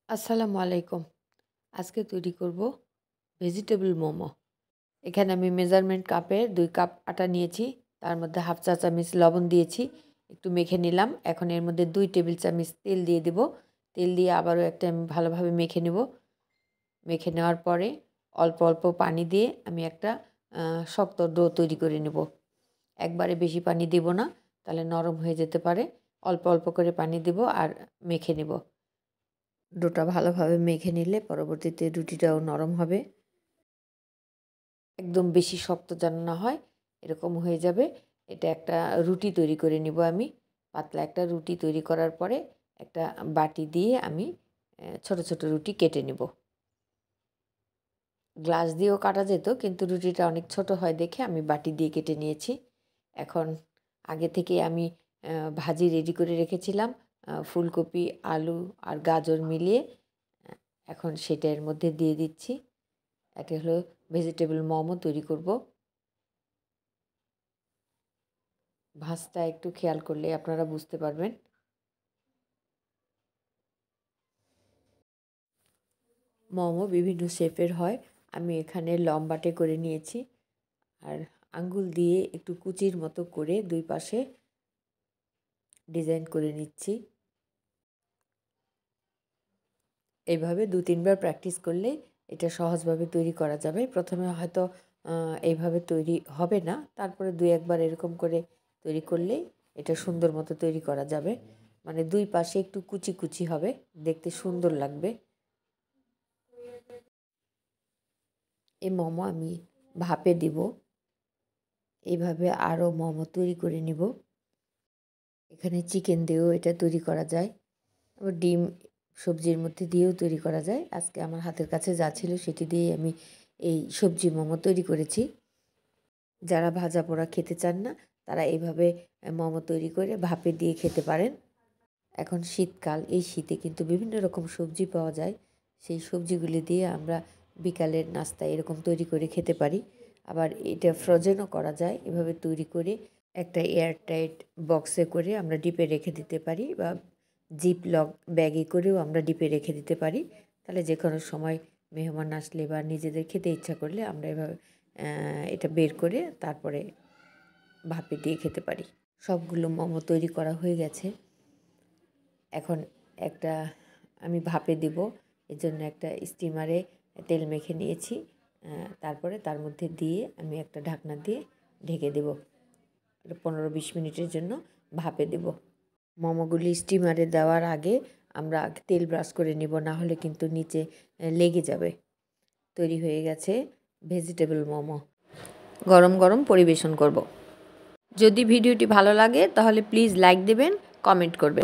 আসসালামু আলাইকুম। আজকে তৈরি করব ভেজিটেবল মোমো। এখানে আমি মেজারমেন্ট কাপে ২ কাপ আটা নিয়েছি। তার মধ্যে হাফ চা চামচ লবণ দিয়েছি। একটু মেখে নিলাম। এখন এর মধ্যে ২ টেবিল চামচ তেল দিয়ে দেব। তেল দিয়ে আবারও একটা আমি ভালোভাবে মেখে নেব। মেখে নেওয়ার পরে অল্প অল্প পানি দিয়ে আমি একটা শক্ত ডো তৈরি করে নেব। একবারে বেশি পানি দেব না, তাহলে নরম হয়ে যেতে পারে। অল্প অল্প করে পানি দেব আর মেখে নেব। ডোটা ভালোভাবে মেখে নিলে পরবর্তীতে রুটিটাও নরম হবে। একদম বেশি শক্ত যেন না হয়, এরকম হয়ে যাবে। এটা একটা রুটি তৈরি করে নিব আমি। পাতলা একটা রুটি তৈরি করার পরে একটা বাটি দিয়ে আমি ছোট ছোট রুটি কেটে নেব। গ্লাস দিয়েও কাটা যেত, কিন্তু রুটিটা অনেক ছোট হয় দেখে আমি বাটি দিয়ে কেটে নিয়েছি। এখন আগে থেকে আমি ভাজি রেডি করে রেখেছিলাম, ফুলকপি, আলু আর গাজর মিলিয়ে। এখন সেটা এর মধ্যে দিয়ে দিচ্ছি। এটা হলো ভেজিটেবল মোমো তৈরি করব। ভাঁজটা একটু খেয়াল করলে আপনারা বুঝতে পারবেন। মোমো বিভিন্ন শেপের হয়। আমি এখানে লম্বাটে করে নিয়েছি আর আঙ্গুল দিয়ে একটু কুচির মতো করে দুই পাশে ডিজাইন করে নিচ্ছি। এইভাবে ২-৩ বার প্র্যাকটিস করলে এটা সহজভাবে তৈরি করা যাবে। প্রথমে হয়তো এইভাবে তৈরি হবে না, তারপরে ২-১ বার এরকম করে তৈরি করলেই এটা সুন্দর মতো তৈরি করা যাবে। মানে দুই পাশে একটু কুচি কুচি হবে, দেখতে সুন্দর লাগবে। এই মোমো আমি ভাপে দিব। এইভাবে আরও মোমো তৈরি করে নিব। এখানে চিকেন দিয়েও এটা তৈরি করা যায়, আবার ডিম সবজির মধ্যে দিয়েও তৈরি করা যায়। আজকে আমার হাতের কাছে যা ছিল সেটি দিয়েই আমি এই সবজি মোমো তৈরি করেছি। যারা ভাজা পোড়া খেতে চান না, তারা এইভাবে মোমো তৈরি করে ভাপে দিয়ে খেতে পারেন। এখন শীতকাল, এই শীতে কিন্তু বিভিন্ন রকম সবজি পাওয়া যায়। সেই সবজিগুলি দিয়ে আমরা বিকালের নাস্তায় এরকম তৈরি করে খেতে পারি। আবার এটা ফ্রোজেনও করা যায়। এভাবে তৈরি করে একটা এয়ারটাইট বক্সে করে আমরা ডিপে রেখে দিতে পারি, বা জিপলক ব্যাগে করেও আমরা ডিপে রেখে দিতে পারি। তাহলে যে কোনো সময় মেহমান আসলে বা নিজেদের খেতে ইচ্ছা করলে আমরা এভাবে এটা বের করে তারপরে ভাপে দিয়ে খেতে পারি। সবগুলো মোমো তৈরি করা হয়ে গেছে। এখন একটা আমি ভাপে দেব, এজন্য একটা স্টিমারে তেল মেখে নিয়েছি। তারপরে তার মধ্যে দিয়ে আমি একটা ঢাকনা দিয়ে ঢেকে দেব। 15-20 মিনিটের জন্য ভাপে দেব। মোমোগুলি স্টিমারে দেওয়ার আগে আমরা তেল ব্রাশ করে নিব, না হলে কিন্তু নিচে লেগে যাবে। তৈরি হয়ে গেছে ভেজিটেবল মোমো। গরম গরম পরিবেশন করব। যদি ভিডিওটি ভালো লাগে তাহলে প্লিজ লাইক দেবেন, কমেন্ট করবেন।